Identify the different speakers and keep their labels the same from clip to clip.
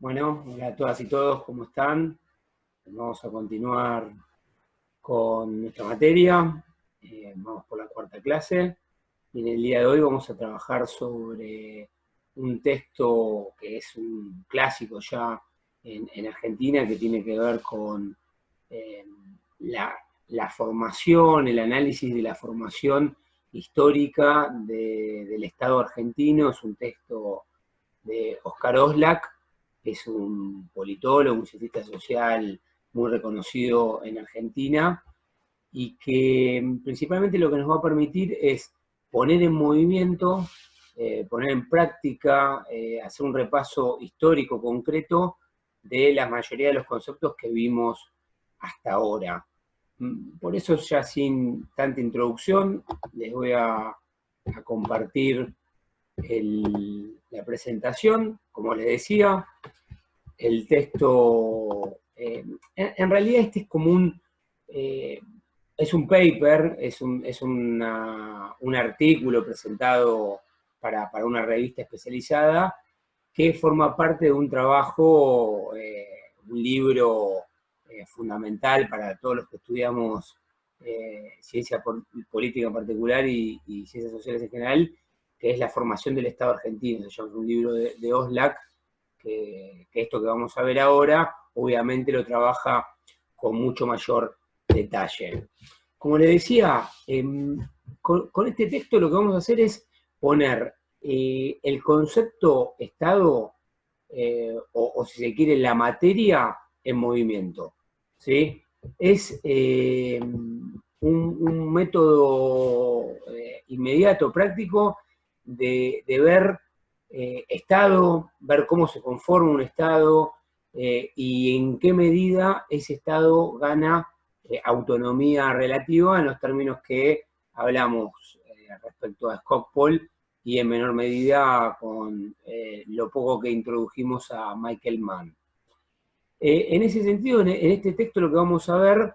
Speaker 1: Bueno, hola a todas y todos, ¿cómo están? Vamos a continuar con nuestra materia. Vamos por la cuarta clase. Y en el día de hoy vamos a trabajar sobre un texto que es un clásico ya en Argentina, que tiene que ver con eh, la, la formación, el análisis de la formación histórica del Estado argentino. Es un texto de Oscar Oslak, que es un politólogo, un cientista social muy reconocido en Argentina, y que principalmente lo que nos va a permitir es poner en movimiento, poner en práctica, hacer un repaso histórico concreto de la mayoría de los conceptos que vimos hasta ahora. Por eso, ya sin tanta introducción, les voy a compartir la presentación. Como les decía, el texto, en realidad este es como es un paper, un artículo presentado para una revista especializada que forma parte de un trabajo, un libro fundamental para todos los que estudiamos ciencia política en particular y ciencias sociales en general, que es La formación del Estado argentino. Se llama un libro de Oslak, que esto que vamos a ver ahora, obviamente lo trabaja con mucho mayor detalle. Como les decía, con este texto lo que vamos a hacer es poner el concepto Estado, o si se quiere, la materia en movimiento. ¿Sí? Es un método inmediato, práctico, de ver Estado, ver cómo se conforma un Estado y en qué medida ese Estado gana autonomía relativa en los términos que hablamos respecto a Skocpol y en menor medida con lo poco que introdujimos a Michael Mann. En ese sentido, en este texto lo que vamos a ver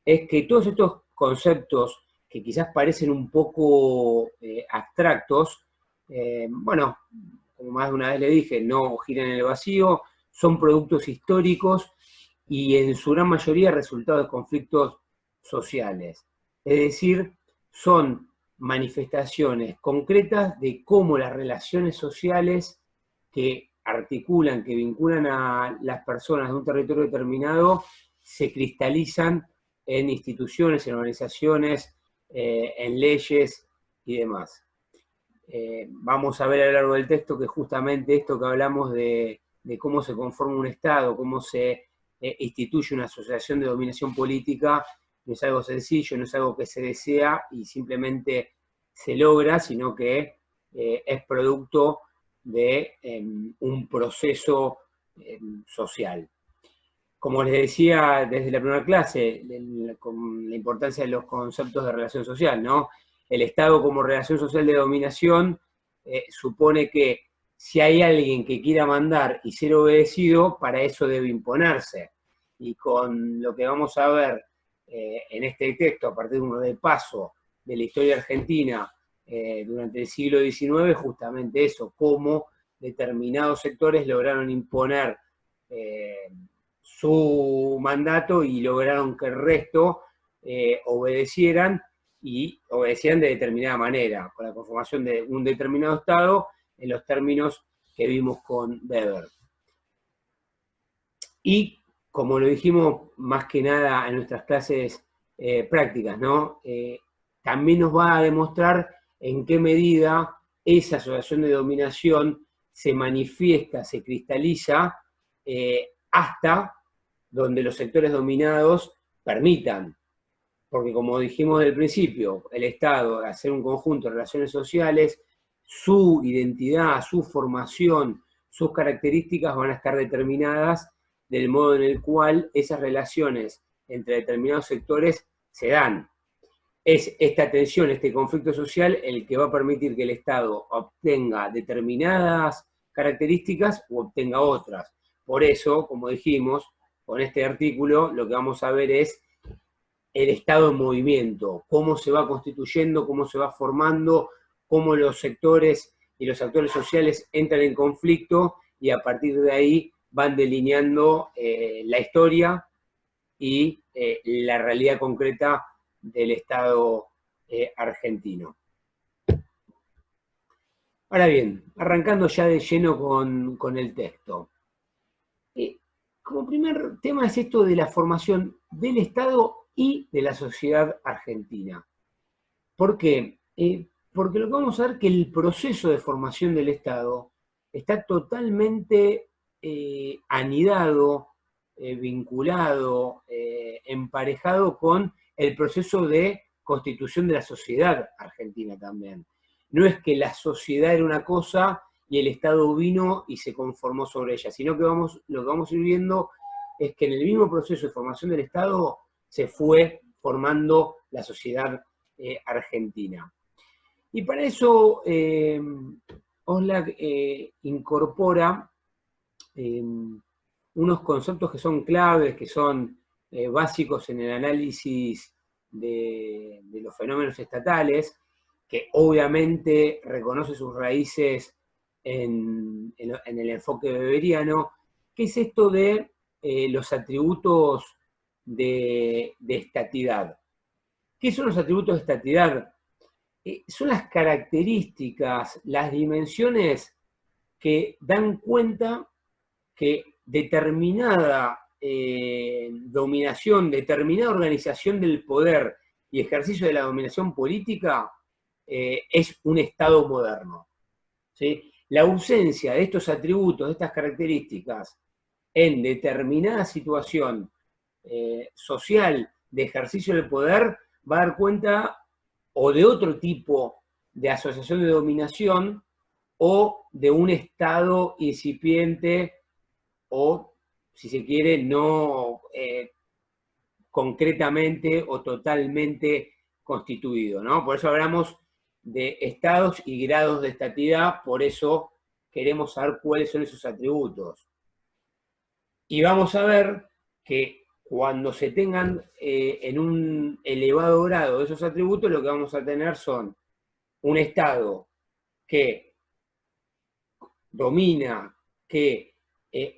Speaker 1: es que todos estos conceptos que quizás parecen un poco abstractos, bueno, como más de una vez le dije, no giran en el vacío, son productos históricos y en su gran mayoría resultado de conflictos sociales. Es decir, son manifestaciones concretas de cómo las relaciones sociales que articulan, que vinculan a las personas de un territorio determinado, se cristalizan en instituciones, en organizaciones, en leyes y demás. Vamos a ver a lo largo del texto que justamente esto que hablamos de cómo se conforma un Estado, cómo se instituye una asociación de dominación política, no es algo sencillo, no es algo que se desea y simplemente se logra, sino que es producto de un proceso social. Como les decía desde la primera clase, con la importancia de los conceptos de relación social, ¿no? El Estado como relación social de dominación supone que si hay alguien que quiera mandar y ser obedecido, para eso debe imponerse. Y con lo que vamos a ver en este texto, a partir de un repaso de la historia argentina durante el siglo XIX, justamente eso, cómo determinados sectores lograron imponer su mandato y lograron que el resto obedecieran y obedecieran de determinada manera, con la conformación de un determinado Estado en los términos que vimos con Weber. Y como lo dijimos más que nada en nuestras clases prácticas, ¿no? También nos va a demostrar en qué medida esa asociación de dominación se manifiesta, se cristaliza hasta donde los sectores dominados permitan. Porque como dijimos del principio, el Estado, al hacer un conjunto de relaciones sociales, su identidad, su formación, sus características van a estar determinadas del modo en el cual esas relaciones entre determinados sectores se dan. Es esta tensión, este conflicto social, el que va a permitir que el Estado obtenga determinadas características u obtenga otras. Por eso, como dijimos, con este artículo lo que vamos a ver es el Estado en movimiento, cómo se va constituyendo, cómo se va formando, cómo los sectores y los actores sociales entran en conflicto y a partir de ahí van delineando la historia y la realidad concreta del Estado argentino. Ahora bien, arrancando ya de lleno con el texto. Como primer tema es esto de la formación del Estado y de la sociedad argentina. ¿Por qué? Porque lo que vamos a ver es que el proceso de formación del Estado está totalmente anidado, vinculado, emparejado con el proceso de constitución de la sociedad argentina también. No es que la sociedad era una cosa y el Estado vino y se conformó sobre ella, sino que lo que vamos a ir viendo es que en el mismo proceso de formación del Estado se fue formando la sociedad argentina. Y para eso Oxlack incorpora unos conceptos que son claves, que son básicos en el análisis de los fenómenos estatales, que obviamente reconoce sus raíces en el enfoque weberiano, que es esto de los atributos de estatidad. ¿Qué son los atributos de estatidad? Son las características, las dimensiones que dan cuenta que determinada dominación, determinada organización del poder y ejercicio de la dominación política es un Estado moderno. ¿Sí? La ausencia de estos atributos, de estas características, en determinada situación social de ejercicio del poder, va a dar cuenta o de otro tipo de asociación de dominación o de un Estado incipiente o, si se quiere, no concretamente o totalmente constituido, ¿no? Por eso hablamos de estados y grados de estatidad, por eso queremos saber cuáles son esos atributos. Y vamos a ver que cuando se tengan en un elevado grado de esos atributos, lo que vamos a tener son un Estado que domina, que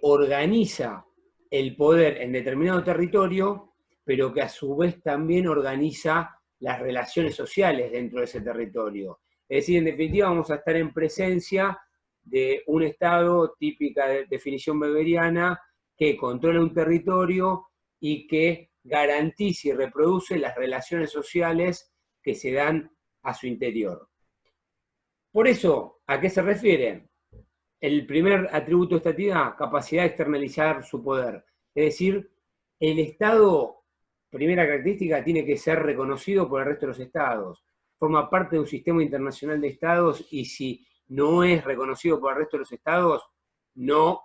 Speaker 1: organiza el poder en determinado territorio, pero que a su vez también organiza las relaciones sociales dentro de ese territorio. Es decir, en definitiva vamos a estar en presencia de un Estado, típica definición weberiana, que controla un territorio y que garantiza y reproduce las relaciones sociales que se dan a su interior. Por eso, ¿a qué se refiere? El primer atributo de estatidad, capacidad de externalizar su poder. Es decir, el Estado, primera característica, tiene que ser reconocido por el resto de los Estados. Forma parte de un sistema internacional de Estados y si no es reconocido por el resto de los Estados, no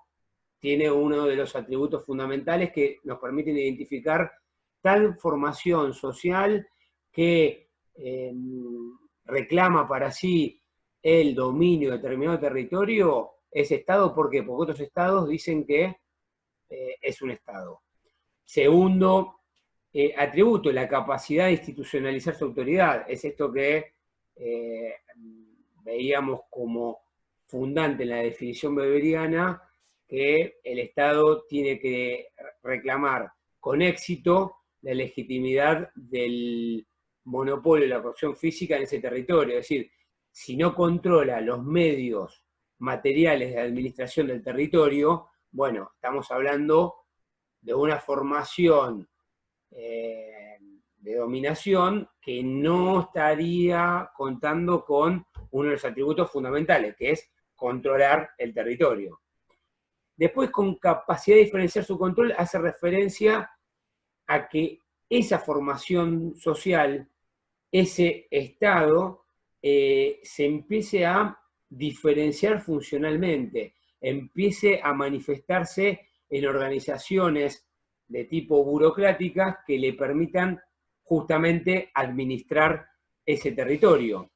Speaker 1: tiene uno de los atributos fundamentales que nos permiten identificar tal formación social que reclama para sí el dominio de determinado territorio, ese Estado. ¿Por qué? Porque otros Estados dicen que es un Estado. Segundo atributo, la capacidad de institucionalizar su autoridad. Es esto que veíamos como fundante en la definición weberiana, que el Estado tiene que reclamar con éxito la legitimidad del monopolio de la corrupción física en ese territorio. Es decir, si no controla los medios materiales de administración del territorio, bueno, estamos hablando de una formación de dominación que no estaría contando con uno de los atributos fundamentales, que es controlar el territorio. Después, con capacidad de diferenciar su control, hace referencia a que esa formación social, ese Estado, se empiece a diferenciar funcionalmente, empiece a manifestarse en organizaciones de tipo burocráticas que le permitan justamente administrar ese territorio.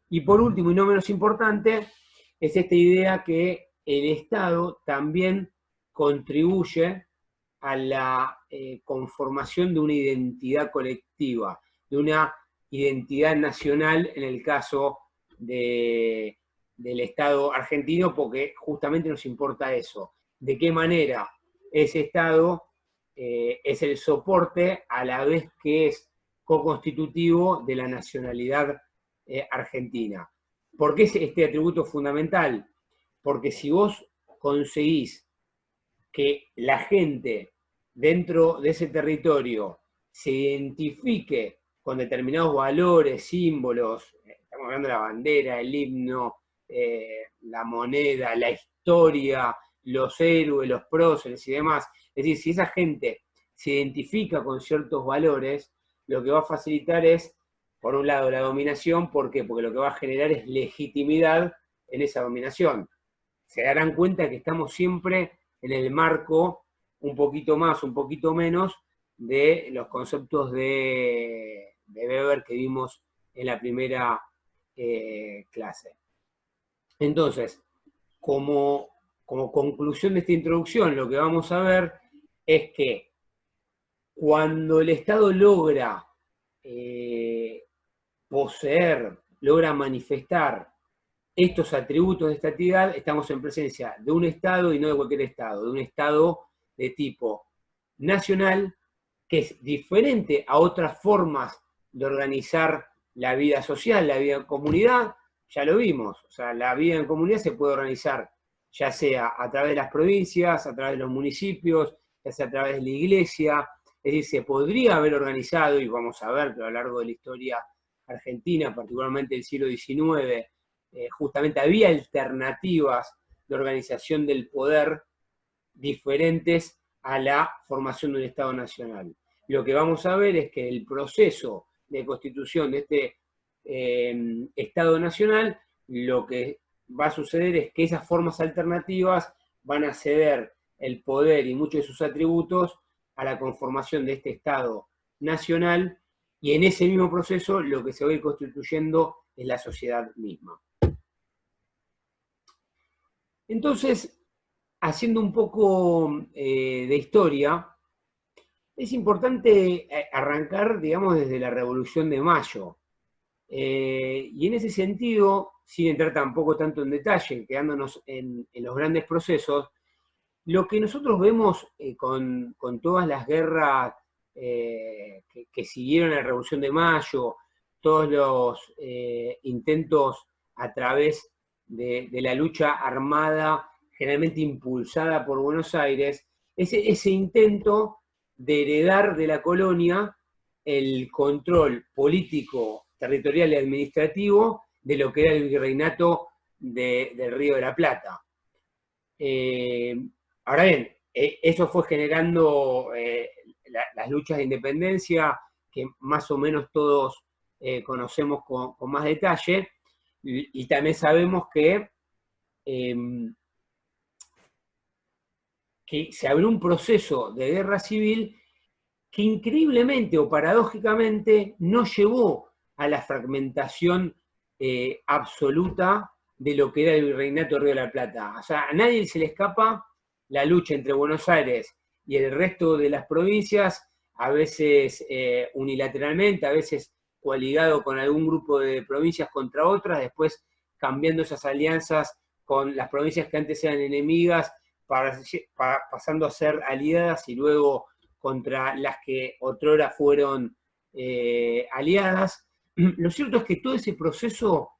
Speaker 1: Y por último, y no menos importante, es esta idea que el Estado también contribuye a la conformación de una identidad colectiva, de una identidad nacional en el caso del Estado argentino, porque justamente nos importa eso. de qué manera ese Estado es el soporte a la vez que es co-constitutivo de la nacionalidad argentina. ¿Por qué es este atributo fundamental? Porque si vos conseguís que la gente dentro de ese territorio se identifique con determinados valores, símbolos, estamos hablando de la bandera, el himno, la moneda, la historia, los héroes, los próceres y demás. Es decir, si esa gente se identifica con ciertos valores, lo que va a facilitar es, por un lado, la dominación. ¿Por qué? Porque lo que va a generar es legitimidad en esa dominación. Se darán cuenta que estamos siempre en el marco, un poquito más, un poquito menos, de los conceptos de Weber que vimos en la primera clase. Entonces, como conclusión de esta introducción, lo que vamos a ver es que cuando el Estado logra poseer, logra manifestar estos atributos de estatidad, estamos en presencia de un Estado y no de cualquier Estado, de un Estado de tipo nacional, que es diferente a otras formas de organizar la vida social, la vida en comunidad. Ya lo vimos, o sea, la vida en comunidad se puede organizar ya sea a través de las provincias, a través de los municipios, ya sea a través de la iglesia. Es decir, se podría haber organizado, y vamos a ver que a lo largo de la historia argentina, particularmente del siglo XIX, justamente había alternativas de organización del poder diferentes a la formación de un Estado nacional. Lo que vamos a ver es que el proceso de constitución de este Estado nacional, lo que va a suceder es que esas formas alternativas van a ceder el poder y muchos de sus atributos a la conformación de este Estado nacional, y en ese mismo proceso lo que se va a ir constituyendo es la sociedad misma. Entonces, haciendo un poco de historia, es importante arrancar, digamos, desde la Revolución de Mayo. Y en ese sentido, sin entrar tampoco tanto en detalle, quedándonos en los grandes procesos, lo que nosotros vemos con todas las guerras que siguieron a la Revolución de Mayo, todos los intentos a través de la lucha armada, generalmente impulsada por Buenos Aires, ese intento de heredar de la colonia el control político, territorial y administrativo de lo que era el virreinato del Río de la Plata. Ahora bien, eso fue generando las luchas de independencia que más o menos todos conocemos con más detalle, y también sabemos que se abrió un proceso de guerra civil que increíblemente o paradójicamente no llevó a la fragmentación absoluta de lo que era el virreinato del Río de la Plata. O sea, a nadie se le escapa la lucha entre Buenos Aires y el resto de las provincias, a veces unilateralmente, a veces coaligado con algún grupo de provincias contra otras, después cambiando esas alianzas con las provincias que antes eran enemigas, pasando a ser aliadas y luego contra las que otrora fueron aliadas. Lo cierto es que todo ese proceso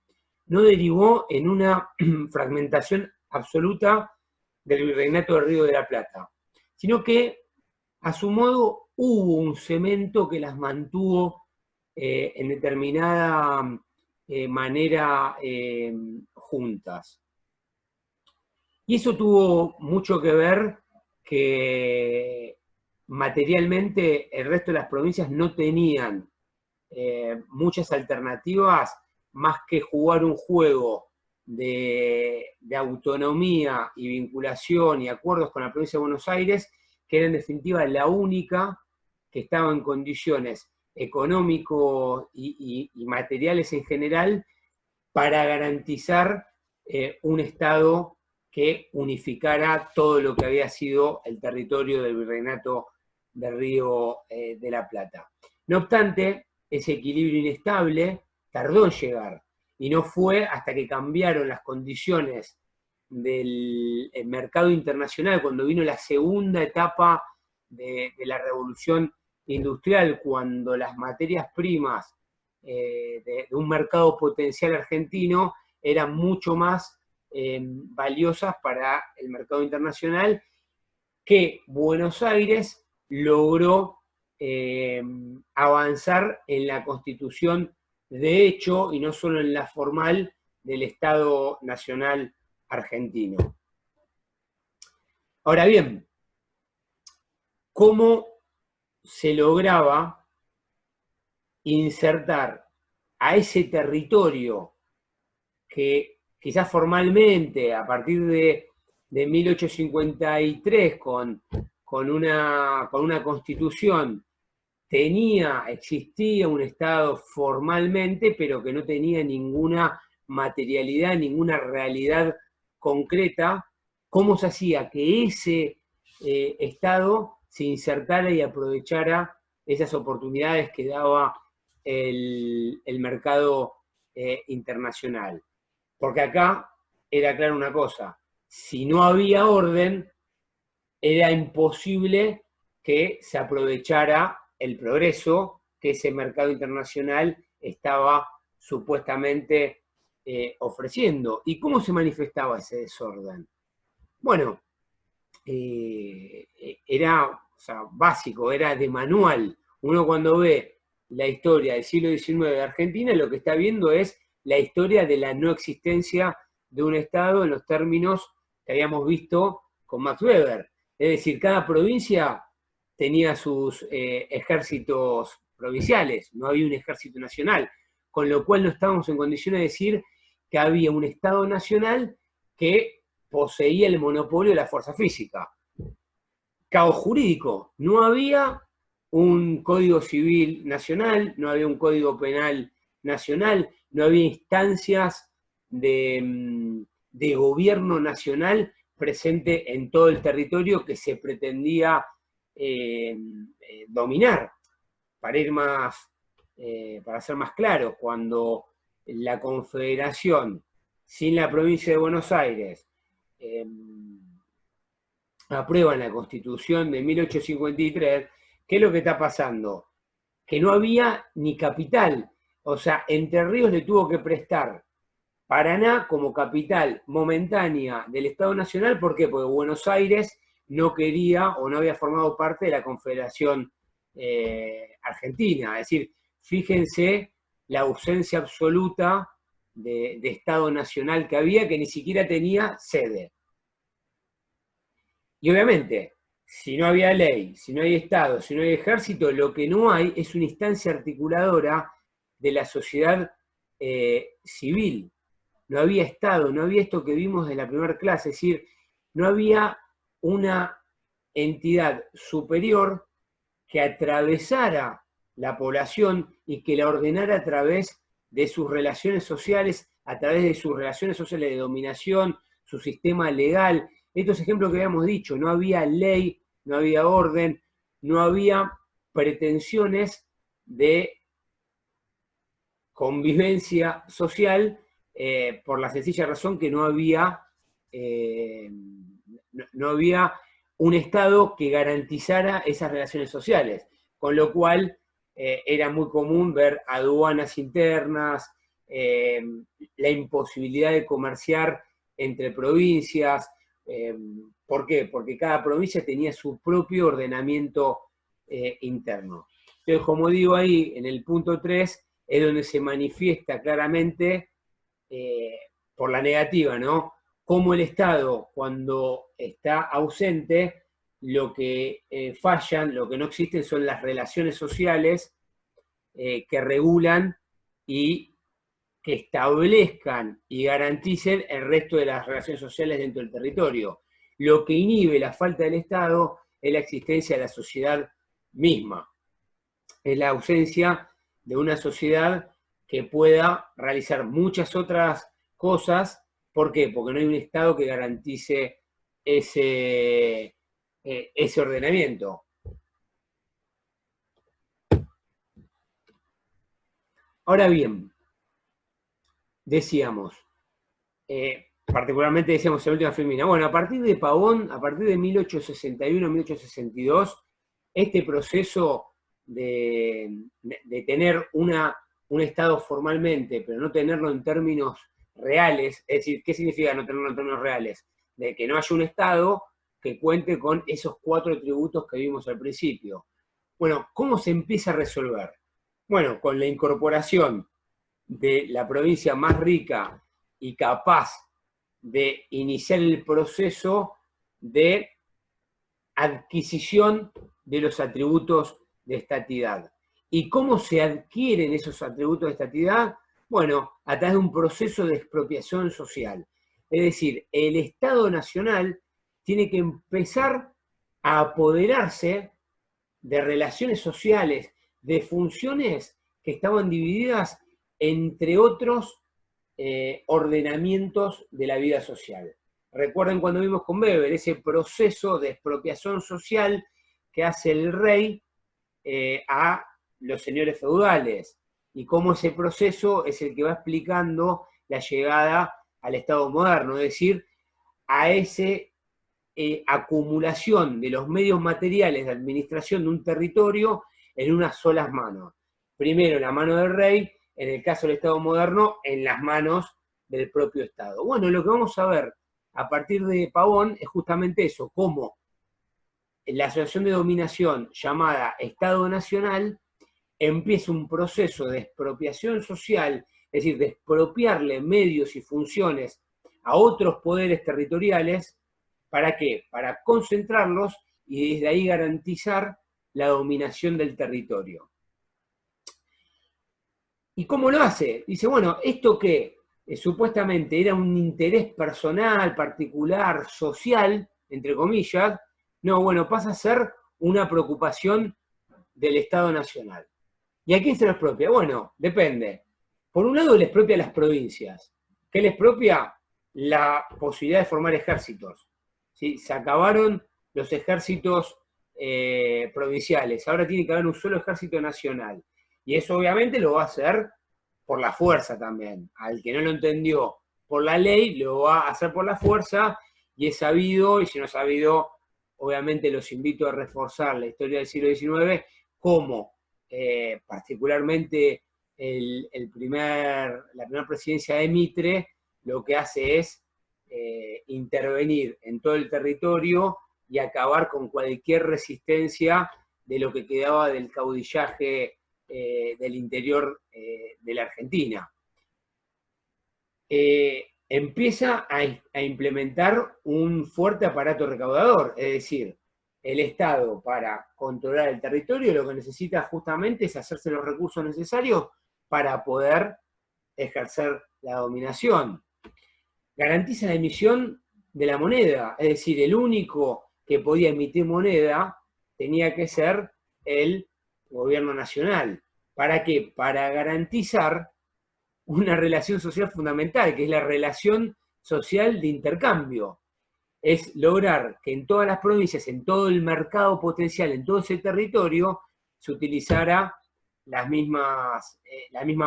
Speaker 1: no derivó en una fragmentación absoluta del virreinato del Río de la Plata, sino que a su modo hubo un cemento que las mantuvo en determinada manera juntas. Y eso tuvo mucho que ver que materialmente el resto de las provincias no tenían muchas alternativas más que jugar un juego de autonomía y vinculación y acuerdos con la provincia de Buenos Aires, que era en definitiva la única que estaba en condiciones económicos y materiales en general para garantizar un Estado que unificara todo lo que había sido el territorio del virreinato del Río de la Plata. No obstante, ese equilibrio inestable tardó en llegar, y no fue hasta que cambiaron las condiciones del mercado internacional, cuando vino la segunda etapa de la revolución industrial, cuando las materias primas de un mercado potencial argentino eran mucho más valiosas para el mercado internacional, que Buenos Aires logró avanzar en la constitución de hecho y no solo en la formal del Estado Nacional Argentino. Ahora bien, ¿cómo se lograba insertar a ese territorio que quizás formalmente a partir de 1853 con una constitución existía un Estado formalmente, pero que no tenía ninguna materialidad, ninguna realidad concreta? ¿Cómo se hacía que ese Estado se insertara y aprovechara esas oportunidades que daba el mercado internacional? Porque acá era claro una cosa: si no había orden, era imposible que se aprovechara el progreso que ese mercado internacional estaba supuestamente ofreciendo. ¿Y cómo se manifestaba ese desorden? Bueno, era, o sea, básico, era de manual. Uno cuando ve la historia del siglo XIX de Argentina, lo que está viendo es la historia de la no existencia de un Estado en los términos que habíamos visto con Max Weber. Es decir, cada provincia tenía sus ejércitos provinciales, no había un ejército nacional, con lo cual no estábamos en condiciones de decir que había un Estado nacional que poseía el monopolio de la fuerza física. Caos jurídico, no había un código civil nacional, no había un código penal nacional, no había instancias de gobierno nacional presente en todo el territorio que se pretendía dominar. Para ir más, para ser más claro, cuando la Confederación, sin la provincia de Buenos Aires, aprueban la Constitución de 1853, ¿qué es lo que está pasando? Que no había ni capital. O sea, Entre Ríos le tuvo que prestar Paraná como capital momentánea del Estado Nacional. ¿Por qué? Porque Buenos Aires no quería o no había formado parte de la Confederación Argentina. Es decir, fíjense la ausencia absoluta de Estado Nacional que había, que ni siquiera tenía sede. Y obviamente, si no había ley, si no hay Estado, si no hay ejército, lo que no hay es una instancia articuladora de la sociedad civil. No había Estado, no había esto que vimos en la primera clase, es decir, no había una entidad superior que atravesara la población y que la ordenara a través de sus relaciones sociales, a través de sus relaciones sociales de dominación, su sistema legal. Estos ejemplos que habíamos dicho: no había ley, no había orden, no había pretensiones de convivencia social, por la sencilla razón que no había un Estado que garantizara esas relaciones sociales, con lo cual era muy común ver aduanas internas, la imposibilidad de comerciar entre provincias. ¿Por qué? Porque cada provincia tenía su propio ordenamiento interno. Entonces, como digo ahí en el punto 3, es donde se manifiesta claramente por la negativa, ¿no? Cómo el Estado, cuando está ausente, lo que fallan, lo que no existen son las relaciones sociales que regulan y que establezcan y garanticen el resto de las relaciones sociales dentro del territorio. Lo que inhibe la falta del Estado es la existencia de la sociedad misma, es la ausencia de una sociedad que pueda realizar muchas otras cosas. ¿Por qué? Porque no hay un Estado que garantice ese ordenamiento. Ahora bien, decíamos, particularmente decíamos en la última filmina. Bueno, a partir de Pavón, a partir de 1861-1862, este proceso de tener un Estado formalmente, pero no tenerlo en términos reales, es decir, ¿qué significa no tenerlo en términos reales? De que no haya un Estado que cuente con esos 4 tributos que vimos al principio. Bueno, ¿cómo se empieza a resolver? Bueno, con la incorporación de la provincia más rica y capaz de iniciar el proceso de adquisición de los atributos de estatidad. ¿Y cómo se adquieren esos atributos de estatidad? Bueno, a través de un proceso de expropiación social. Es decir, el Estado Nacional tiene que empezar a apoderarse de relaciones sociales, de funciones que estaban divididas entre otros ordenamientos de la vida social. Recuerden cuando vimos con Weber ese proceso de expropiación social que hace el rey a los señores feudales y cómo ese proceso es el que va explicando la llegada al Estado moderno, es decir, a esa acumulación de los medios materiales de administración de un territorio en unas solas manos. Primero en la mano del rey, en el caso del Estado moderno, en las manos del propio Estado. Bueno, lo que vamos a ver a partir de Pavón es justamente eso, cómo la asociación de dominación llamada Estado Nacional empieza un proceso de expropiación social, es decir, de expropiarle medios y funciones a otros poderes territoriales. ¿Para qué? Para concentrarlos y desde ahí garantizar la dominación del territorio. ¿Y cómo lo hace? Dice, bueno, esto que supuestamente era un interés personal, particular, social, entre comillas, no, bueno, pasa a ser una preocupación del Estado Nacional. ¿Y a quién se lo expropia? Bueno, depende. Por un lado, les expropia a las provincias. ¿Qué les expropia? La posibilidad de formar ejércitos. ¿Sí? Se acabaron los ejércitos provinciales. Ahora tiene que haber un solo ejército nacional. Y eso obviamente lo va a hacer por la fuerza también. Al que no lo entendió por la ley, lo va a hacer por la fuerza, y es sabido, y si no es sabido, obviamente los invito a reforzar la historia del siglo XIX, como particularmente la primera presidencia de Mitre lo que hace es intervenir en todo el territorio y acabar con cualquier resistencia de lo que quedaba del caudillaje del interior de la Argentina. Empieza a implementar un fuerte aparato recaudador, es decir, el Estado para controlar el territorio lo que necesita justamente es hacerse los recursos necesarios para poder ejercer la dominación. Garantiza la emisión de la moneda, es decir, el único que podía emitir moneda tenía que ser el gobierno nacional. ¿Para qué? Para garantizar una relación social fundamental, que es la relación social de intercambio. Es lograr que en todas las provincias, en todo el mercado potencial, en todo ese territorio, se utilizara la misma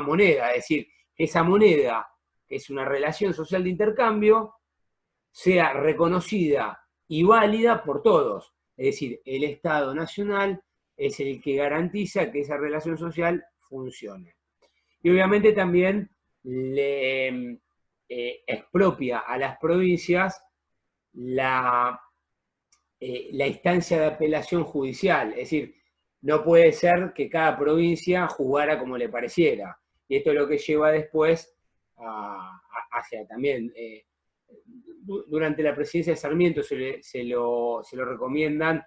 Speaker 1: moneda, es decir, que esa moneda, que es una relación social de intercambio, sea reconocida y válida por todos. Es decir, el Estado Nacional es el que garantiza que esa relación social funcione. Y obviamente también le expropia a las provincias la instancia de apelación judicial. Es decir, no puede ser que cada provincia jugara como le pareciera. Y esto es lo que lleva después hacia también, durante la presidencia de Sarmiento se lo recomiendan,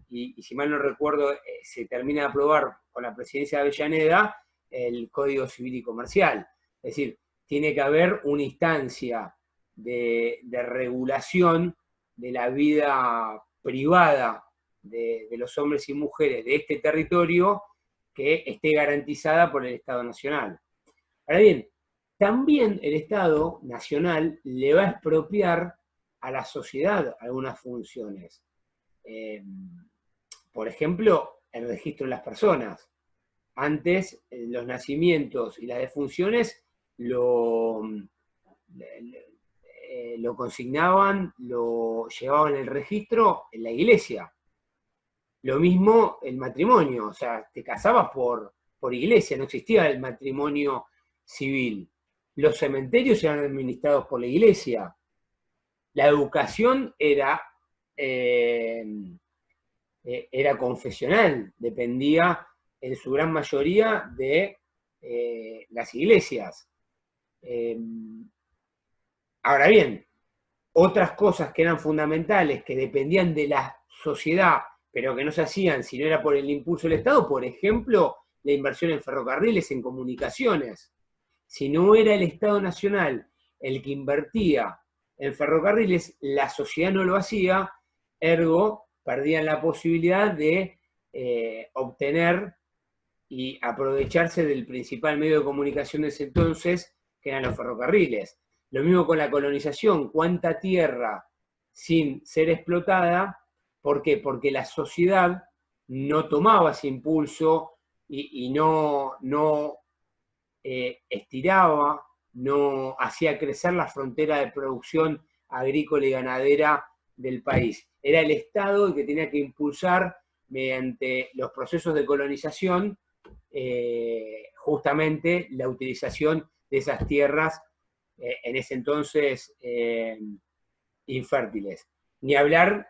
Speaker 1: y si mal no recuerdo, se termina de aprobar con la presidencia de Avellaneda el Código Civil y Comercial. Es decir, tiene que haber una instancia de regulación de la vida privada de los hombres y mujeres de este territorio que esté garantizada por el Estado Nacional. Ahora bien, también el Estado Nacional le va a expropiar a la sociedad algunas funciones. Por ejemplo, el registro de las personas. Antes, los nacimientos y las defunciones lo consignaban, lo llevaban el registro en la iglesia. Lo mismo el matrimonio, o sea, te casabas por iglesia, no existía el matrimonio civil. Los cementerios eran administrados por la iglesia. La educación era confesional, dependía en su gran mayoría de las iglesias. Ahora bien, otras cosas que eran fundamentales, que dependían de la sociedad, pero que no se hacían si no era por el impulso del Estado, por ejemplo, la inversión en ferrocarriles, en comunicaciones. Si no era el Estado Nacional el que invertía en ferrocarriles, la sociedad no lo hacía, ergo perdían la posibilidad de obtener y aprovecharse del principal medio de comunicación de ese entonces, que eran los ferrocarriles. Lo mismo con la colonización, cuánta tierra sin ser explotada, ¿por qué? Porque la sociedad no tomaba ese impulso y no estiraba, no hacía crecer la frontera de producción agrícola y ganadera del país. Era el Estado el que tenía que impulsar mediante los procesos de colonización justamente la utilización de esas tierras en ese entonces infértiles. Ni hablar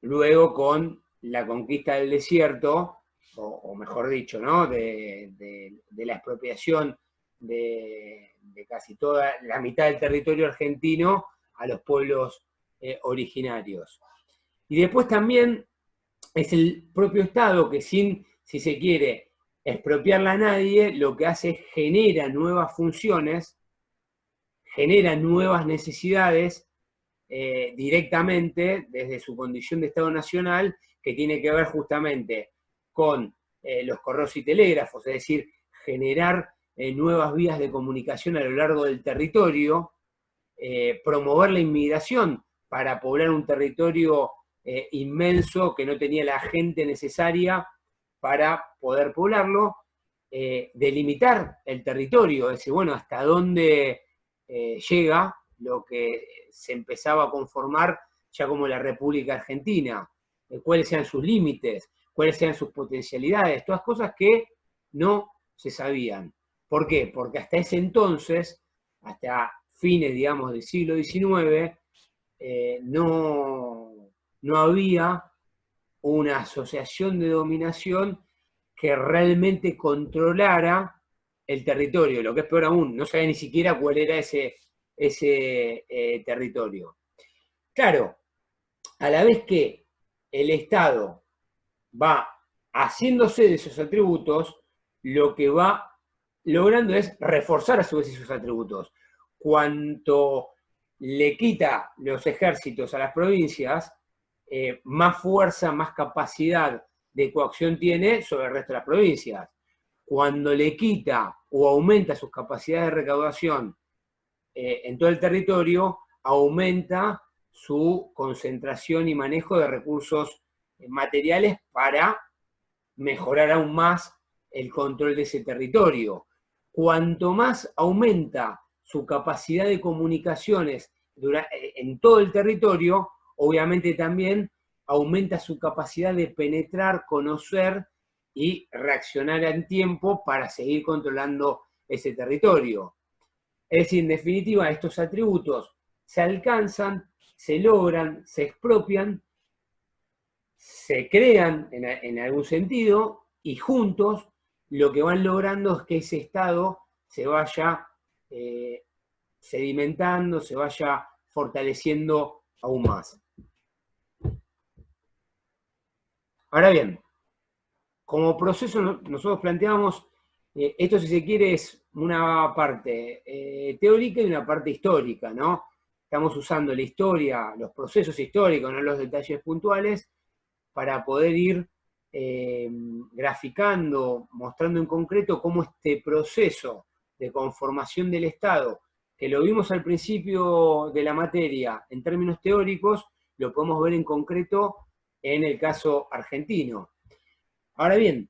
Speaker 1: luego con la conquista del desierto, o mejor dicho, ¿no? de la expropiación de casi toda la mitad del territorio argentino a los pueblos originarios. Y después también es el propio Estado que sin, si se quiere, expropiarla a nadie, lo que hace es genera nuevas funciones, genera nuevas necesidades directamente desde su condición de Estado Nacional, que tiene que ver justamente con los correos y telégrafos, es decir, generar nuevas vías de comunicación a lo largo del territorio, promover la inmigración para poblar un territorio inmenso que no tenía la gente necesaria para poder poblarlo, delimitar el territorio, es decir, bueno, hasta dónde llega lo que se empezaba a conformar ya como la República Argentina, cuáles sean sus límites, cuáles sean sus potencialidades, todas cosas que no se sabían. ¿Por qué? Porque hasta ese entonces, hasta fines, digamos, del siglo XIX, no había una asociación de dominación que realmente controlara el territorio. Lo que es peor aún, no sabía ni siquiera cuál era ese territorio. Claro, a la vez que el Estado va haciéndose de esos atributos, lo que va logrando es reforzar a su vez esos atributos. Cuanto le quita los ejércitos a las provincias, más fuerza, más capacidad de coacción tiene sobre el resto de las provincias. Cuando le quita o aumenta sus capacidades de recaudación en todo el territorio, aumenta su concentración y manejo de recursos materiales para mejorar aún más el control de ese territorio. Cuanto más aumenta su capacidad de comunicaciones en todo el territorio, obviamente también aumenta su capacidad de penetrar, conocer y reaccionar en tiempo para seguir controlando ese territorio. Es decir, en definitiva, estos atributos se alcanzan, se logran, se expropian, se crean en algún sentido y juntos lo que van logrando es que ese Estado se vaya sedimentando, se vaya fortaleciendo aún más. Ahora bien, como proceso nosotros planteamos, esto si se quiere es una parte teórica y una parte histórica, ¿no? Estamos usando la historia, los procesos históricos, no los detalles puntuales, para poder ir graficando, mostrando en concreto cómo este proceso de conformación del Estado, que lo vimos al principio de la materia en términos teóricos, lo podemos ver en concreto en el caso argentino. Ahora bien,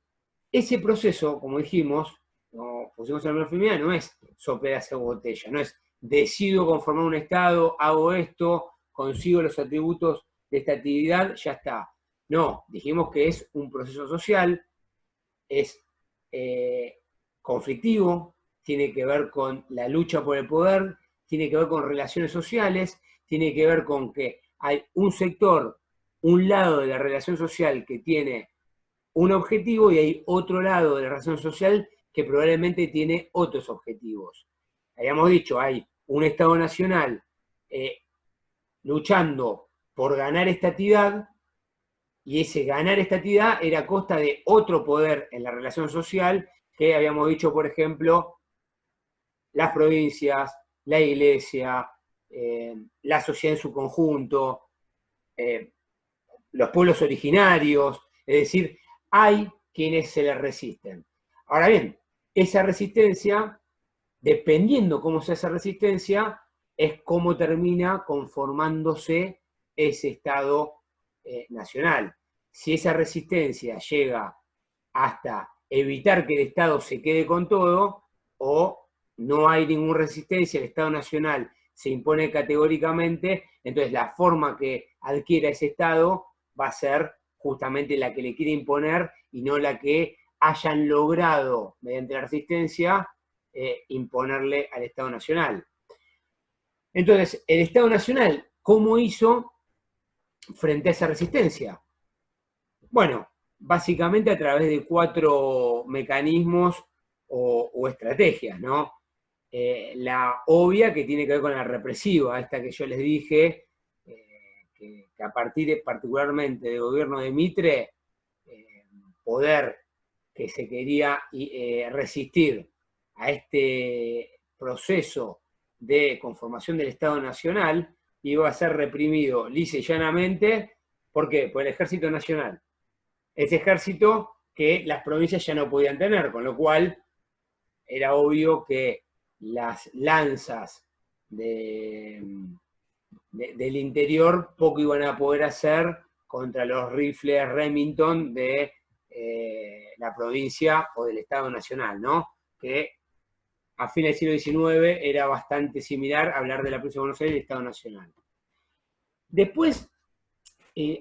Speaker 1: ese proceso, como dijimos, como pusimos en la primera, no es soplar hacia botella, no es decido conformar un Estado, hago esto, consigo los atributos de estatividad, ya está. No, dijimos que es un proceso social, es conflictivo, tiene que ver con la lucha por el poder, tiene que ver con relaciones sociales, tiene que ver con que hay un sector, un lado de la relación social que tiene un objetivo y hay otro lado de la relación social que probablemente tiene otros objetivos. Habíamos dicho, hay un Estado nacional luchando por ganar estatidad, y ese ganar estatidad era a costa de otro poder en la relación social, que habíamos dicho, por ejemplo, las provincias, la iglesia, la sociedad en su conjunto, los pueblos originarios, es decir, hay quienes se le resisten. Ahora bien, esa resistencia, dependiendo cómo sea esa resistencia, es cómo termina conformándose ese Estado nacional. Si esa resistencia llega hasta evitar que el Estado se quede con todo, o no hay ninguna resistencia, el Estado nacional se impone categóricamente, entonces la forma que adquiera ese Estado va a ser justamente la que le quiere imponer y no la que hayan logrado, mediante la resistencia, imponerle al Estado nacional. Entonces, el Estado nacional, ¿cómo hizo frente a esa resistencia? Bueno, básicamente a través de 4 mecanismos o estrategias, ¿no? La obvia, que tiene que ver con la represiva, esta que yo les dije, que a partir particularmente del gobierno de Mitre, poder que se quería resistir a este proceso de conformación del Estado Nacional, iba a ser reprimido lisa y llanamente. ¿Por qué? Por el Ejército Nacional. Ese ejército que las provincias ya no podían tener, con lo cual era obvio que las lanzas del interior poco iban a poder hacer contra los rifles Remington de la provincia o del Estado Nacional, ¿no? Que a fines del siglo XIX era bastante similar a hablar de la provincia de Buenos Aires y del Estado Nacional. Después,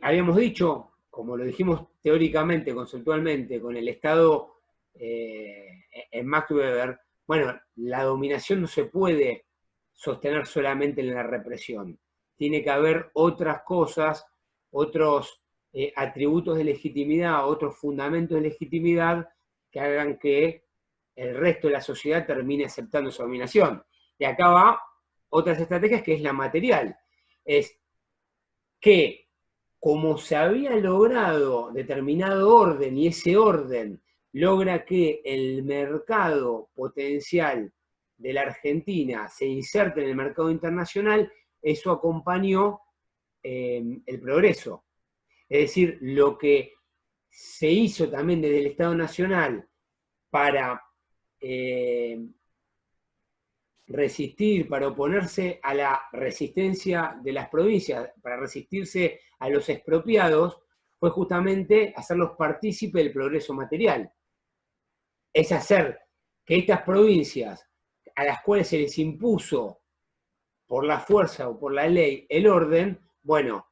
Speaker 1: habíamos dicho, como lo dijimos teóricamente, conceptualmente, con el Estado en Max Weber, bueno, la dominación no se puede sostener solamente en la represión. Tiene que haber otras cosas, otros atributos de legitimidad, otros fundamentos de legitimidad que hagan que el resto de la sociedad termine aceptando su dominación. Y acá va otras estrategias, que es la material. Es que, como se había logrado determinado orden, y ese orden logra que el mercado potencial de la Argentina se inserte en el mercado internacional, eso acompañó el progreso. Es decir, lo que se hizo también desde el Estado Nacional para resistir, para oponerse a la resistencia de las provincias, para resistirse a los expropiados, fue justamente hacerlos partícipes del progreso material. Es hacer que estas provincias, a las cuales se les impuso por la fuerza o por la ley el orden, bueno,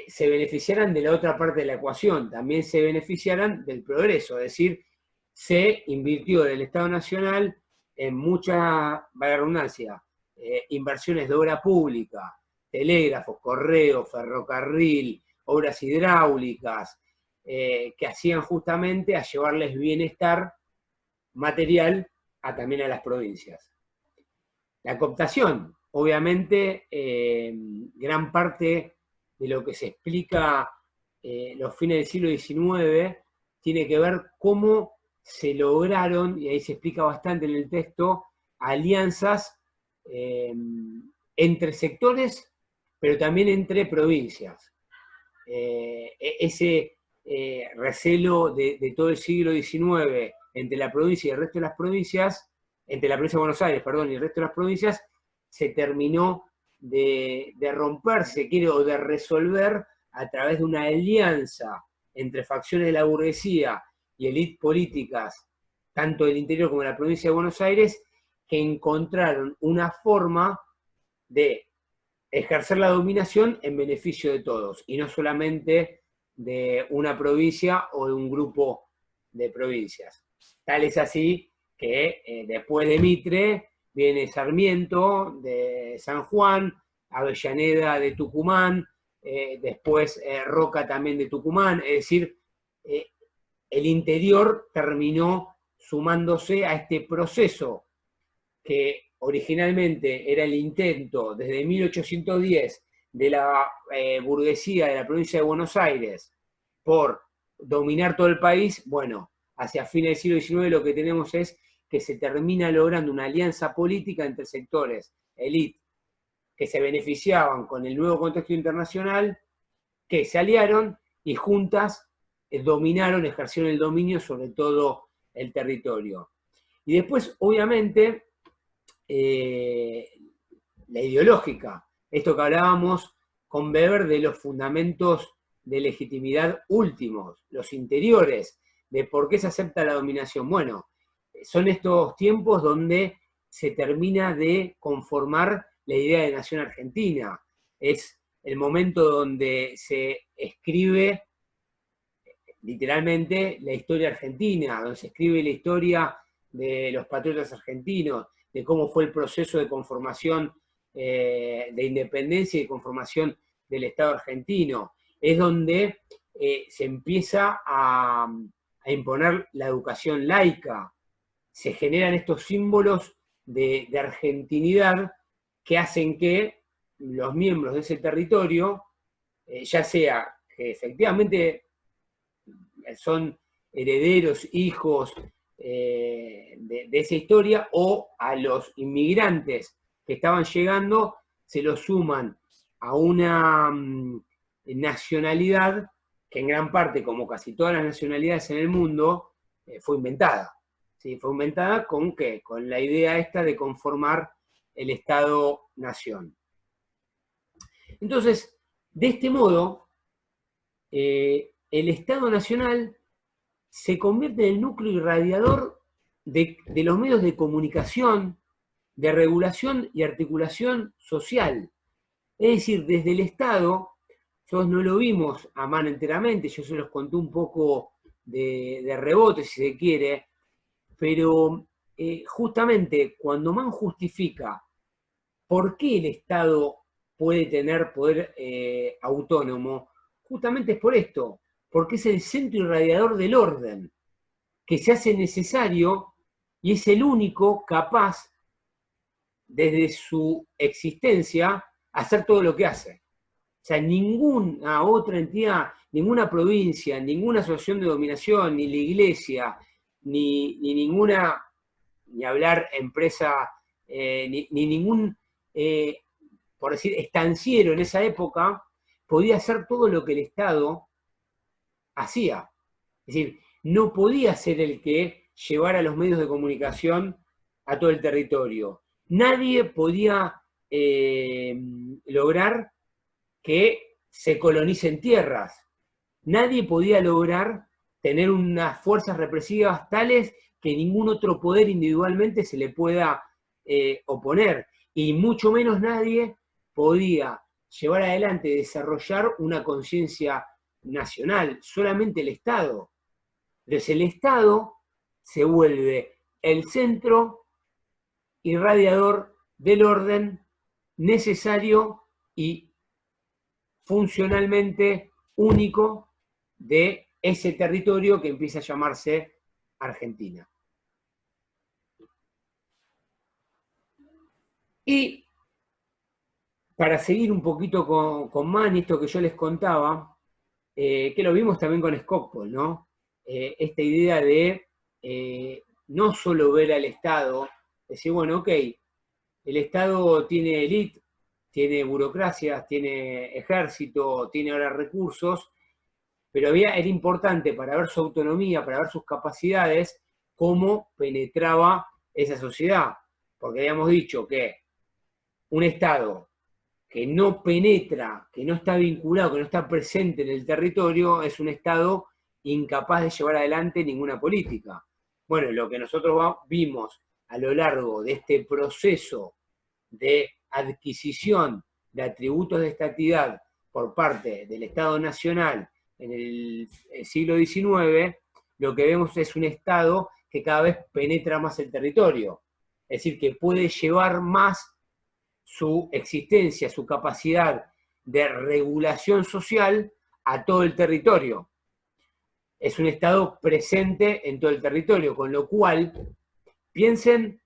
Speaker 1: se beneficiaran de la otra parte de la ecuación, también se beneficiaran del progreso, es decir, se invirtió del Estado Nacional en mucha, vaya redundancia, inversiones de obra pública, telégrafos, correos, ferrocarril, obras hidráulicas, que hacían justamente a llevarles bienestar material también a las provincias. La cooptación, obviamente, gran parte de lo que se explica los fines del siglo XIX tiene que ver cómo se lograron, y ahí se explica bastante en el texto, alianzas entre sectores, pero también entre provincias. Ese recelo de todo el siglo XIX entre la provincia y el resto de las provincias, entre la provincia de Buenos Aires, perdón, y el resto de las provincias, se terminó de romperse, o de resolver a través de una alianza entre facciones de la burguesía y élites políticas, tanto del interior como de la provincia de Buenos Aires, que encontraron una forma de ejercer la dominación en beneficio de todos, y no solamente de una provincia o de un grupo de provincias. Tal es así que después de Mitre viene Sarmiento de San Juan, Avellaneda de Tucumán, después Roca también de Tucumán, es decir, el interior terminó sumándose a este proceso que originalmente era el intento desde 1810 de la burguesía de la provincia de Buenos Aires por dominar todo el país. Bueno, hacia fines del siglo XIX lo que tenemos es que se termina logrando una alianza política entre sectores, élite, que se beneficiaban con el nuevo contexto internacional, que se aliaron y juntas dominaron, ejercieron el dominio sobre todo el territorio. Y después, obviamente, la ideológica, esto que hablábamos con Weber de los fundamentos de legitimidad últimos, los interiores, de por qué se acepta la dominación. Bueno, son estos tiempos donde se termina de conformar la idea de nación argentina. Es el momento donde se escribe literalmente la historia argentina, donde se escribe la historia de los patriotas argentinos, de cómo fue el proceso de conformación de independencia y de conformación del Estado argentino. Es donde se empieza a imponer la educación laica, se generan estos símbolos de argentinidad que hacen que los miembros de ese territorio, ya sea que efectivamente son herederos, hijos de esa historia, o a los inmigrantes que estaban llegando, se los suman a una nacionalidad que en gran parte, como casi todas las nacionalidades en el mundo, fue inventada. ¿Sí? Fue inventada ¿con qué? Con la idea esta de conformar el Estado-Nación. Entonces, de este modo, el Estado Nacional se convierte en el núcleo irradiador de los medios de comunicación, de regulación y articulación social. Es decir, desde el Estado, nosotros no lo vimos a mano enteramente, yo se los conté un poco de rebote, si se quiere, pero justamente cuando Mann justifica por qué el Estado puede tener poder autónomo, justamente es por esto, porque es el centro irradiador del orden, que se hace necesario y es el único capaz, desde su existencia, hacer todo lo que hace. O sea, ninguna otra entidad, ninguna provincia, ninguna asociación de dominación, ni la iglesia, ni ninguna, ni hablar empresa, ni ningún, por decir, estanciero en esa época, podía hacer todo lo que el Estado hacía. Es decir, no podía ser el que llevara los medios de comunicación a todo el territorio. Nadie podía lograr que se colonicen tierras. Nadie podía lograr tener unas fuerzas represivas tales que ningún otro poder individualmente se le pueda oponer. Y mucho menos nadie podía llevar adelante, desarrollar una conciencia nacional, solamente el Estado. Entonces el Estado se vuelve el centro irradiador del orden necesario y funcionalmente único de ese territorio que empieza a llamarse Argentina. Y para seguir un poquito con Mann, esto que yo les contaba, que lo vimos también con Skocpol, ¿no? Esta idea de no solo ver al Estado, decir, bueno, ok, el Estado tiene élite, tiene burocracias, tiene ejército, tiene ahora recursos, pero era importante para ver su autonomía, para ver sus capacidades, cómo penetraba esa sociedad. Porque habíamos dicho que un Estado que no penetra, que no está vinculado, que no está presente en el territorio, es un Estado incapaz de llevar adelante ninguna política. Bueno, lo que nosotros vimos a lo largo de este proceso de adquisición de atributos de estatidad por parte del Estado Nacional en el siglo XIX, lo que vemos es un Estado que cada vez penetra más el territorio. Es decir, que puede llevar más su existencia, su capacidad de regulación social a todo el territorio. Es un Estado presente en todo el territorio, con lo cual piensen,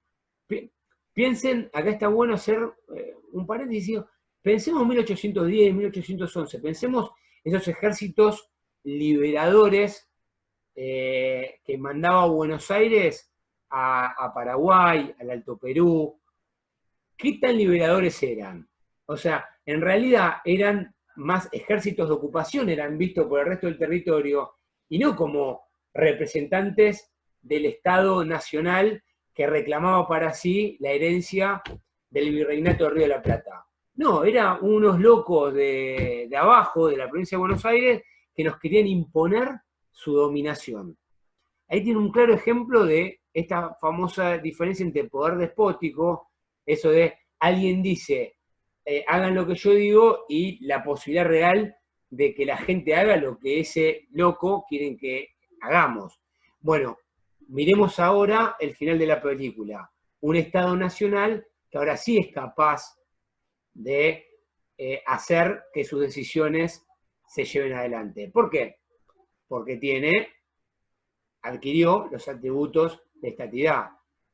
Speaker 1: acá está bueno hacer un paréntesis, pensemos 1810, 1811, pensemos esos ejércitos liberadores que mandaba Buenos Aires a Paraguay, al Alto Perú. ¿Qué tan liberadores eran? O sea, en realidad eran más ejércitos de ocupación, eran vistos por el resto del territorio, y no como representantes del Estado Nacional que reclamaba para sí la herencia del virreinato de Río de la Plata. No, eran unos locos de abajo, de la provincia de Buenos Aires, que nos querían imponer su dominación. Ahí tiene un claro ejemplo de esta famosa diferencia entre poder despótico, eso de alguien dice, hagan lo que yo digo, y la posibilidad real de que la gente haga lo que ese loco quieren que hagamos. Bueno, miremos ahora el final de la película. Un Estado nacional que ahora sí es capaz de hacer que sus decisiones se lleven adelante. ¿Por qué? Porque adquirió los atributos de estatidad,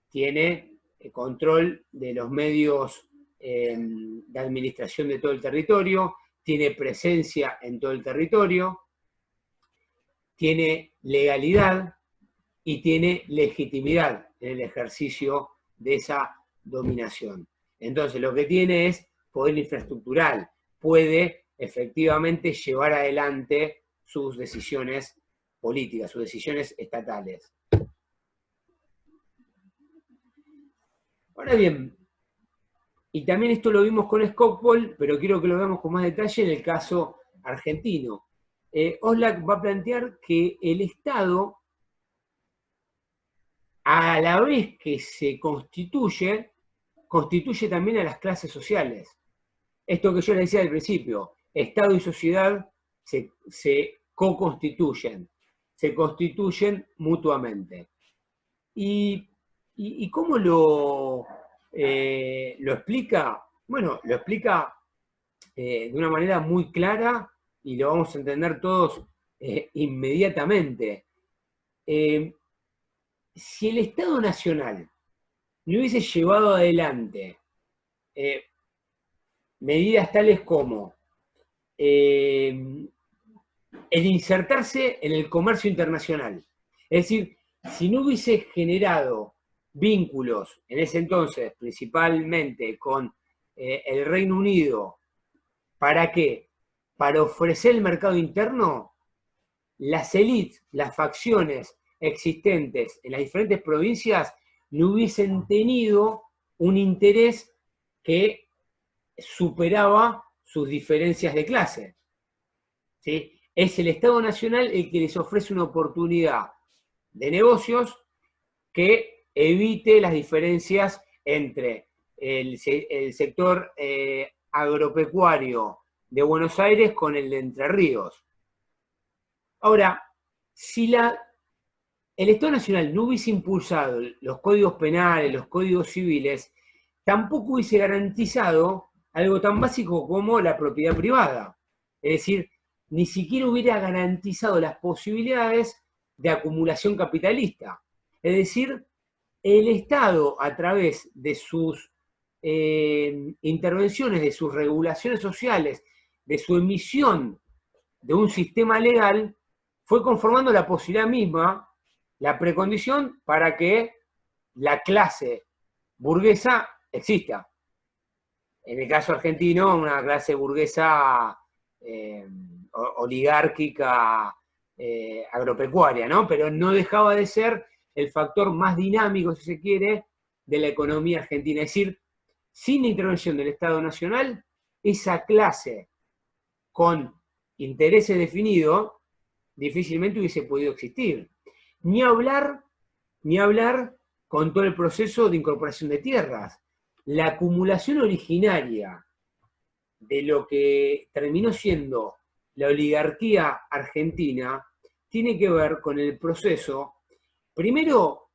Speaker 1: tiene control de los medios de administración de todo el territorio, tiene presencia en todo el territorio, tiene legalidad y tiene legitimidad en el ejercicio de esa dominación. Entonces lo que tiene es poder infraestructural, puede efectivamente llevar adelante sus decisiones políticas, sus decisiones estatales. Ahora bien, y también esto lo vimos con Skocpol, pero quiero que lo veamos con más detalle en el caso argentino. Oslak va a plantear que el Estado, a la vez que se constituye también a las clases sociales. Esto que yo les decía al principio, Estado y sociedad se co-constituyen, se constituyen mutuamente. ¿Y cómo lo explica? Bueno, lo explica de una manera muy clara y lo vamos a entender todos inmediatamente. Si el Estado Nacional no hubiese llevado adelante medidas tales como el insertarse en el comercio internacional, es decir, si no hubiese generado vínculos en ese entonces, principalmente con el Reino Unido, ¿para qué? Para ofrecer el mercado interno, las élites, las facciones existentes en las diferentes provincias no hubiesen tenido un interés que superaba sus diferencias de clase. ¿Sí? Es el Estado Nacional el que les ofrece una oportunidad de negocios que evite las diferencias entre el sector agropecuario de Buenos Aires con el de Entre Ríos. Ahora, si el Estado Nacional no hubiese impulsado los códigos penales, los códigos civiles, tampoco hubiese garantizado algo tan básico como la propiedad privada. Es decir, ni siquiera hubiera garantizado las posibilidades de acumulación capitalista. Es decir, el Estado, a través de sus intervenciones, de sus regulaciones sociales, de su emisión de un sistema legal, fue conformando la posibilidad misma, la precondición para que la clase burguesa exista. En el caso argentino, una clase burguesa oligárquica agropecuaria, ¿no? Pero no dejaba de ser el factor más dinámico, si se quiere, de la economía argentina. Es decir, sin la intervención del Estado Nacional, esa clase con intereses definidos difícilmente hubiese podido existir. Ni hablar con todo el proceso de incorporación de tierras. La acumulación originaria de lo que terminó siendo la oligarquía argentina tiene que ver con el proceso, primero,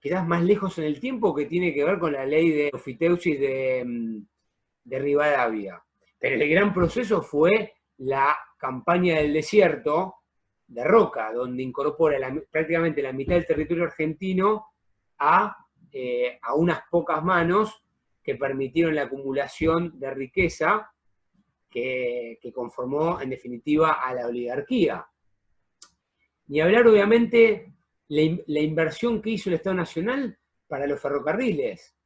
Speaker 1: quizás más lejos en el tiempo, que tiene que ver con la ley de Ofiteusis de Rivadavia. Pero el gran proceso fue la campaña del desierto de Roca, donde incorpora prácticamente la mitad del territorio argentino a unas pocas manos que permitieron la acumulación de riqueza que conformó en definitiva a la oligarquía. Ni hablar obviamente la inversión que hizo el Estado Nacional para los ferrocarriles.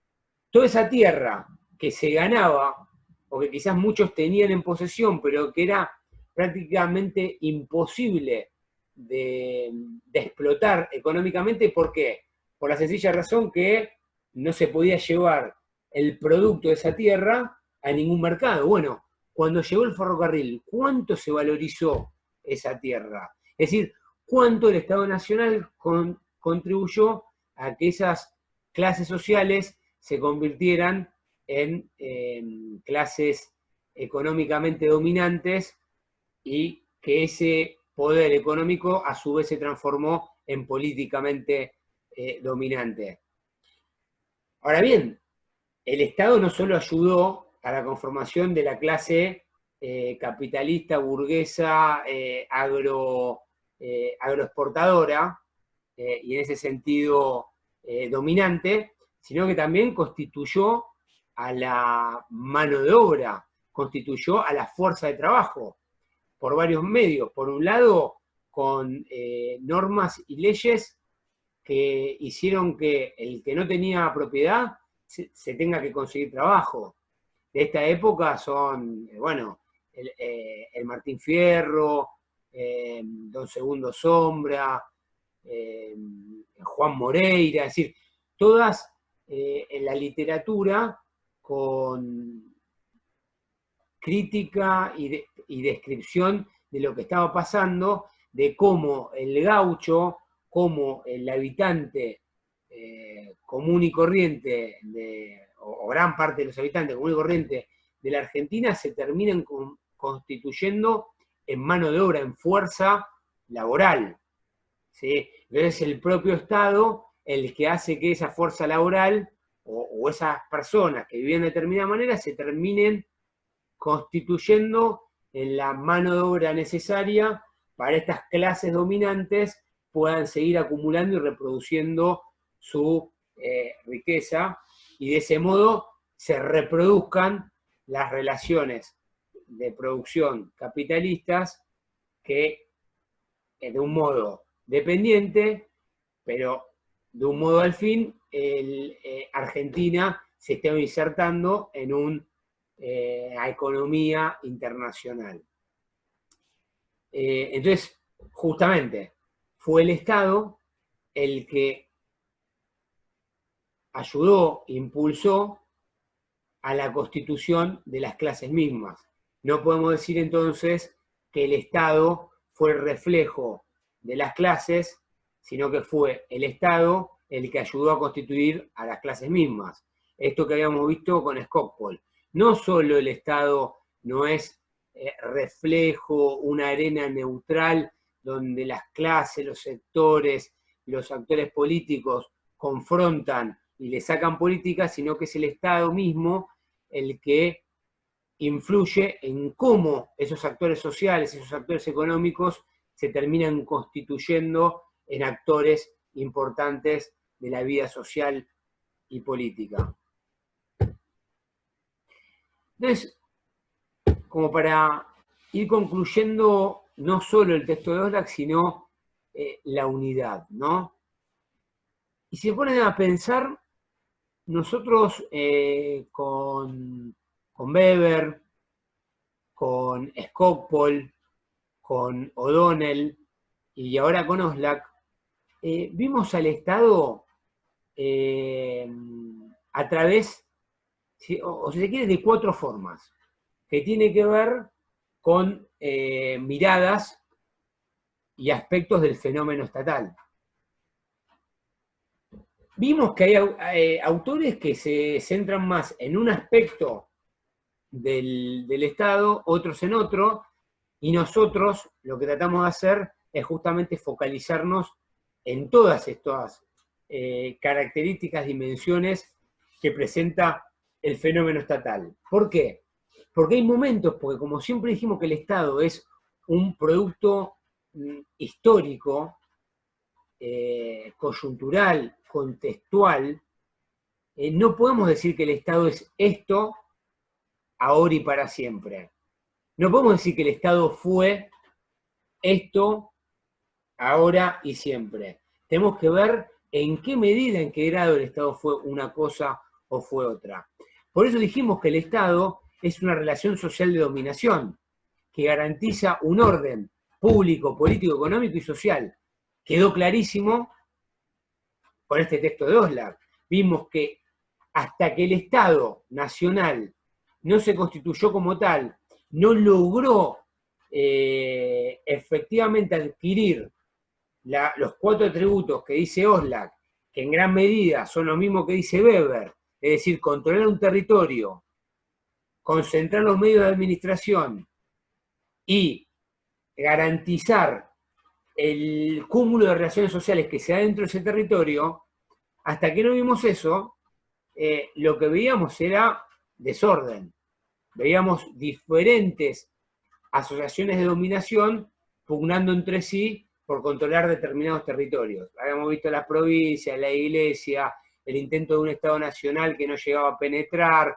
Speaker 1: Toda esa tierra que se ganaba, o que quizás muchos tenían en posesión, pero que era prácticamente imposible de explotar económicamente. ¿Por qué? Por la sencilla razón que no se podía llevar el producto de esa tierra a ningún mercado. Bueno, cuando llegó el ferrocarril, ¿cuánto se valorizó esa tierra? Es decir, ¿cuánto el Estado Nacional contribuyó a que esas clases sociales se convirtieran en clases económicamente dominantes y que ese poder económico a su vez se transformó en políticamente dominante? Ahora bien, el Estado no solo ayudó a la conformación de la clase capitalista, burguesa, agroexportadora, y en ese sentido dominante, sino que también constituyó a la mano de obra, constituyó a la fuerza de trabajo, por varios medios. Por un lado, con normas y leyes que hicieron que el que no tenía propiedad se tenga que conseguir trabajo. De esta época son, bueno, el Martín Fierro, Don Segundo Sombra, Juan Moreira, es decir, todas en la literatura con crítica y descripción de lo que estaba pasando, de cómo el gaucho, cómo el habitante común y corriente, o gran parte de los habitantes común y corriente de la Argentina, se terminan constituyendo en mano de obra, en fuerza laboral. ¿Sí? Entonces es el propio Estado el que hace que esa fuerza laboral o esas personas que vivían de determinada manera se terminen constituyendo en la mano de obra necesaria para estas clases dominantes puedan seguir acumulando y reproduciendo su riqueza, y de ese modo se reproduzcan las relaciones de producción capitalistas que de un modo dependiente, pero de un modo al fin, Argentina se está insertando en una economía internacional. Entonces, justamente, fue el Estado el que ayudó, impulsó a la constitución de las clases mismas. No podemos decir entonces que el Estado fue el reflejo de las clases, sino que fue el Estado el que ayudó a constituir a las clases mismas. Esto que habíamos visto con Skocpol. No solo el Estado no es reflejo, una arena neutral donde las clases, los sectores, los actores políticos confrontan y le sacan políticas, sino que es el Estado mismo el que influye en cómo esos actores sociales, esos actores económicos se terminan constituyendo en actores importantes de la vida social y política. Entonces, como para ir concluyendo no solo el texto de Oxlack, sino la unidad, ¿no? Y si se ponen a pensar, nosotros con Weber, con Skocpol, con O'Donnell y ahora con Oxlack, vimos al Estado a través, o si se quiere, de 4 formas, que tiene que ver con miradas y aspectos del fenómeno estatal. vimos que hay autores que se centran más en un aspecto del Estado, otros en otro, y nosotros lo que tratamos de hacer es justamente focalizarnos en todas estas características, dimensiones que presenta el fenómeno estatal. ¿Por qué? Porque hay momentos, porque como siempre dijimos que el Estado es un producto histórico, coyuntural, contextual, no podemos decir que el Estado es esto ahora y para siempre. No podemos decir que el Estado fue esto ahora y siempre. Tenemos que ver en qué medida, en qué grado el Estado fue una cosa o fue otra. Por eso dijimos que el Estado es una relación social de dominación que garantiza un orden público, político, económico y social. Quedó clarísimo con este texto de Oxlack. Vimos que hasta que el Estado nacional no se constituyó como tal, no logró efectivamente adquirir los 4 atributos que dice Oxlack, que en gran medida son lo mismo que dice Weber, es decir, controlar un territorio, concentrar los medios de administración y garantizar el cúmulo de relaciones sociales que se da dentro de ese territorio, hasta que no vimos eso, lo que veíamos era desorden. Veíamos diferentes asociaciones de dominación pugnando entre sí por controlar determinados territorios. Habíamos visto las provincias, la iglesia, el intento de un Estado nacional que no llegaba a penetrar,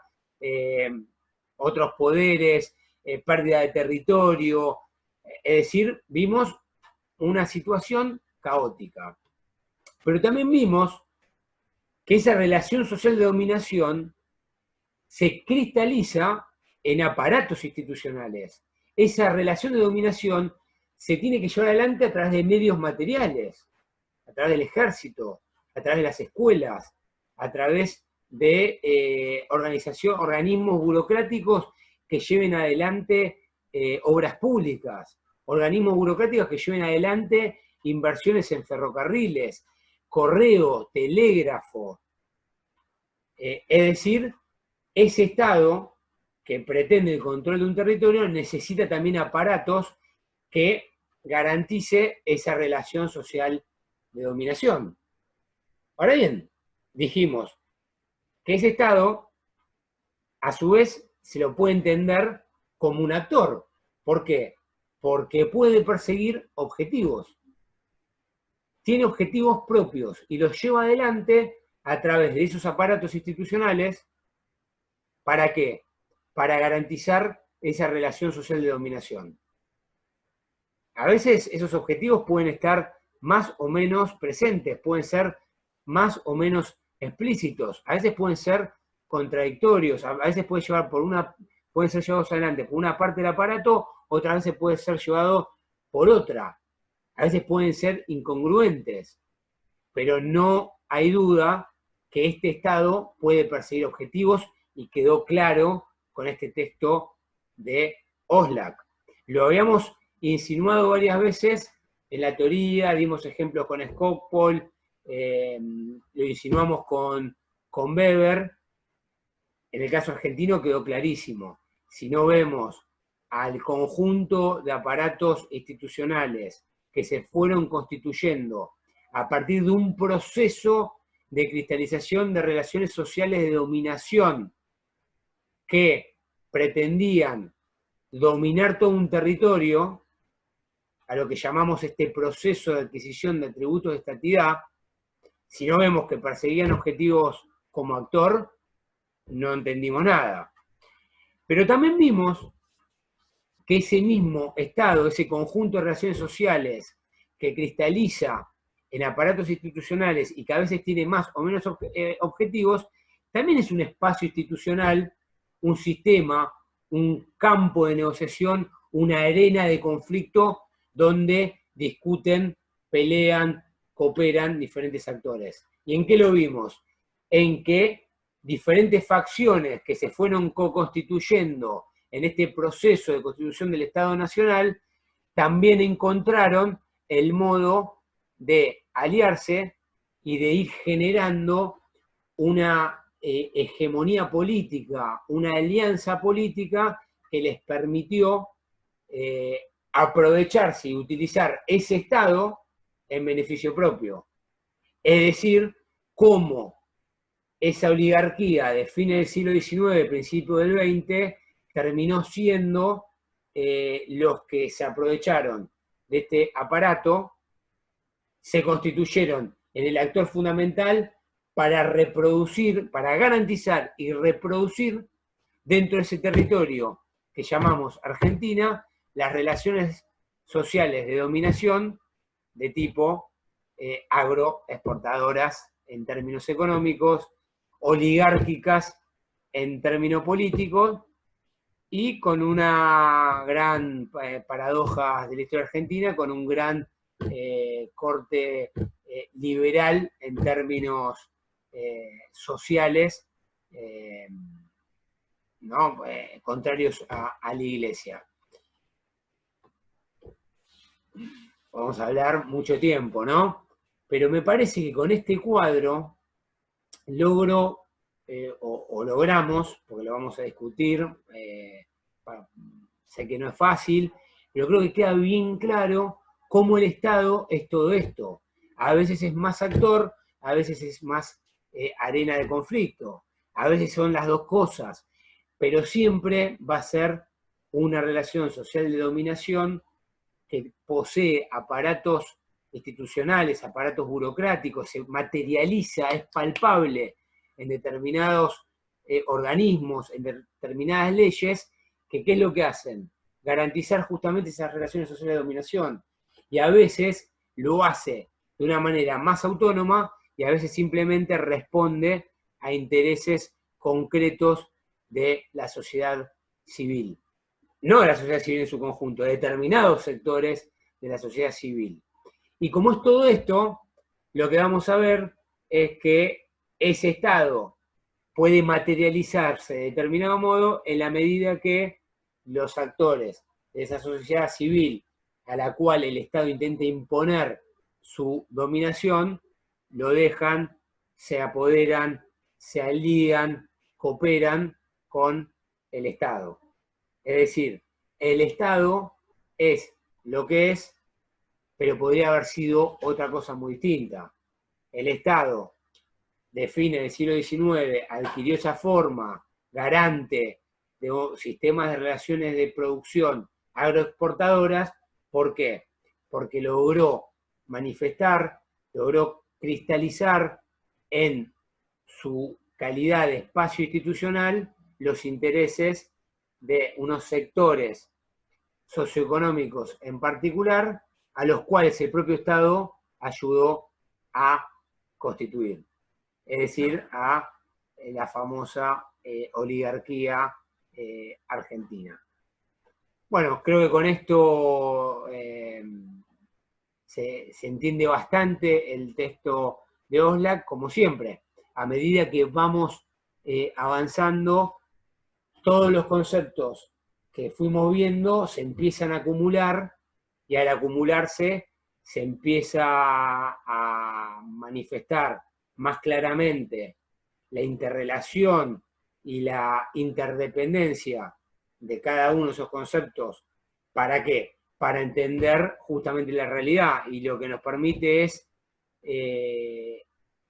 Speaker 1: otros poderes, pérdida de territorio. Es decir, vimos una situación caótica. Pero también vimos que esa relación social de dominación se cristaliza en aparatos institucionales. Esa relación de dominación se tiene que llevar adelante a través de medios materiales, a través del ejército, a través de las escuelas, a través de organismos burocráticos que lleven adelante obras públicas, organismos burocráticos que lleven adelante inversiones en ferrocarriles, correo, telégrafo. Es decir, ese Estado que pretende el control de un territorio necesita también aparatos que garantice esa relación social de dominación. Ahora bien, dijimos que ese Estado, a su vez, se lo puede entender como un actor. ¿Por qué? Porque puede perseguir objetivos. Tiene objetivos propios y los lleva adelante a través de esos aparatos institucionales. ¿Para qué? Para garantizar esa relación social de dominación. A veces esos objetivos pueden estar más o menos presentes, pueden ser más o menos explícitos, a veces pueden ser contradictorios, a veces pueden ser llevados adelante por una parte del aparato, otras veces puede ser llevado por otra, a veces pueden ser incongruentes, pero no hay duda que este Estado puede perseguir objetivos y quedó claro con este texto de Oxlack. Lo habíamos insinuado varias veces en la teoría, dimos ejemplos con Skocpol, lo insinuamos con Weber. En el caso argentino quedó clarísimo. Si no vemos al conjunto de aparatos institucionales que se fueron constituyendo a partir de un proceso de cristalización de relaciones sociales de dominación que pretendían dominar todo un territorio, a lo que llamamos este proceso de adquisición de atributos de estatidad, si no vemos que perseguían objetivos como actor, no entendimos nada. Pero también vimos que ese mismo Estado, ese conjunto de relaciones sociales que cristaliza en aparatos institucionales y que a veces tiene más o menos objetivos, también es un espacio institucional, un sistema, un campo de negociación, una arena de conflicto donde discuten, pelean, cooperan diferentes actores. ¿Y en qué lo vimos? En que diferentes facciones que se fueron co-constituyendo en este proceso de constitución del Estado Nacional también encontraron el modo de aliarse y de ir generando una hegemonía política, una alianza política que les permitió aprovecharse y utilizar ese Estado en beneficio propio. Es decir, cómo esa oligarquía de fines del siglo XIX, principio del XX, terminó siendo los que se aprovecharon de este aparato, se constituyeron en el actor fundamental para reproducir, para garantizar y reproducir dentro de ese territorio que llamamos Argentina, las relaciones sociales de dominación de tipo agroexportadoras en términos económicos, oligárquicas en términos políticos, y con una gran paradoja de la historia argentina, con un gran corte liberal en términos sociales, ¿no? Contrarios a la Iglesia. Vamos a hablar mucho tiempo, ¿no? Pero me parece que con este cuadro logro, o logramos, porque lo vamos a discutir, sé que no es fácil, pero creo que queda bien claro cómo el Estado es todo esto. A veces es más actor, a veces es más arena de conflicto, a veces son las dos cosas, pero siempre va a ser una relación social de dominación que posee aparatos institucionales, aparatos burocráticos, se materializa, es palpable en determinados organismos, en determinadas leyes, que ¿qué es lo que hacen? Garantizar justamente esas relaciones sociales de dominación. Y a veces lo hace de una manera más autónoma y a veces simplemente responde a intereses concretos de la sociedad civil. No de la sociedad civil en su conjunto, de determinados sectores de la sociedad civil. Y como es todo esto, lo que vamos a ver es que ese Estado puede materializarse de determinado modo en la medida que los actores de esa sociedad civil a la cual el Estado intenta imponer su dominación, lo dejan, se apoderan, se alían, cooperan con el Estado. Es decir, el Estado es lo que es, pero podría haber sido otra cosa muy distinta. El Estado de fines del siglo XIX adquirió esa forma garante de sistemas de relaciones de producción agroexportadoras. ¿Por qué? Porque logró manifestar, logró cristalizar en su calidad de espacio institucional los intereses de unos sectores socioeconómicos en particular, a los cuales el propio Estado ayudó a constituir. Es decir, a la famosa oligarquía argentina. Bueno, creo que con esto se entiende bastante el texto de Oxlack, como siempre. A medida que vamos avanzando, todos los conceptos que fuimos viendo se empiezan a acumular, y al acumularse se empieza a manifestar más claramente la interrelación y la interdependencia de cada uno de esos conceptos. ¿Para qué? Para entender justamente la realidad, y lo que nos permite es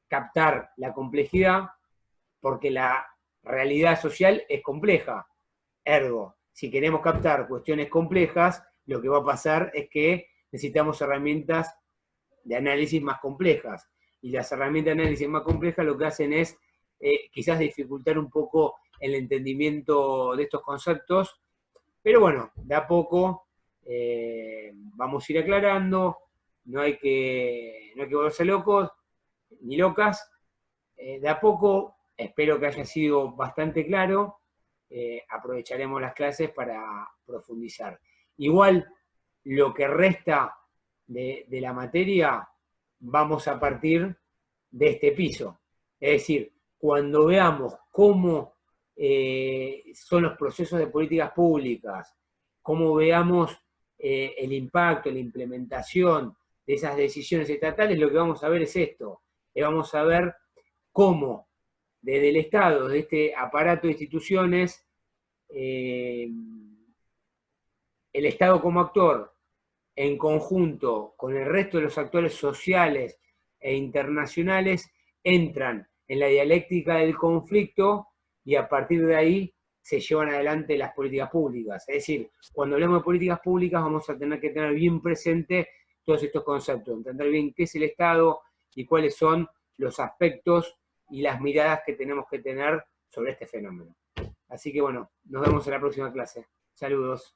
Speaker 1: captar la complejidad, porque la realidad social es compleja. Ergo, si queremos captar cuestiones complejas, lo que va a pasar es que necesitamos herramientas de análisis más complejas. Y las herramientas de análisis más complejas lo que hacen es quizás dificultar un poco el entendimiento de estos conceptos, pero bueno, de a poco vamos a ir aclarando, no hay que volverse locos ni locas, de a poco espero que haya sido bastante claro, aprovecharemos las clases para profundizar. Igual, lo que resta de la materia, vamos a partir de este piso. Es decir, cuando veamos cómo son los procesos de políticas públicas, cómo veamos el impacto, la implementación de esas decisiones estatales, lo que vamos a ver es esto. vamos a ver cómo desde el Estado, de este aparato de instituciones, el Estado como actor, en conjunto con el resto de los actores sociales e internacionales, entran en la dialéctica del conflicto y a partir de ahí se llevan adelante las políticas públicas. Es decir, cuando hablamos de políticas públicas vamos a tener que tener bien presente todos estos conceptos, entender bien qué es el Estado y cuáles son los aspectos y las miradas que tenemos que tener sobre este fenómeno. Así que bueno, nos vemos en la próxima clase. Saludos.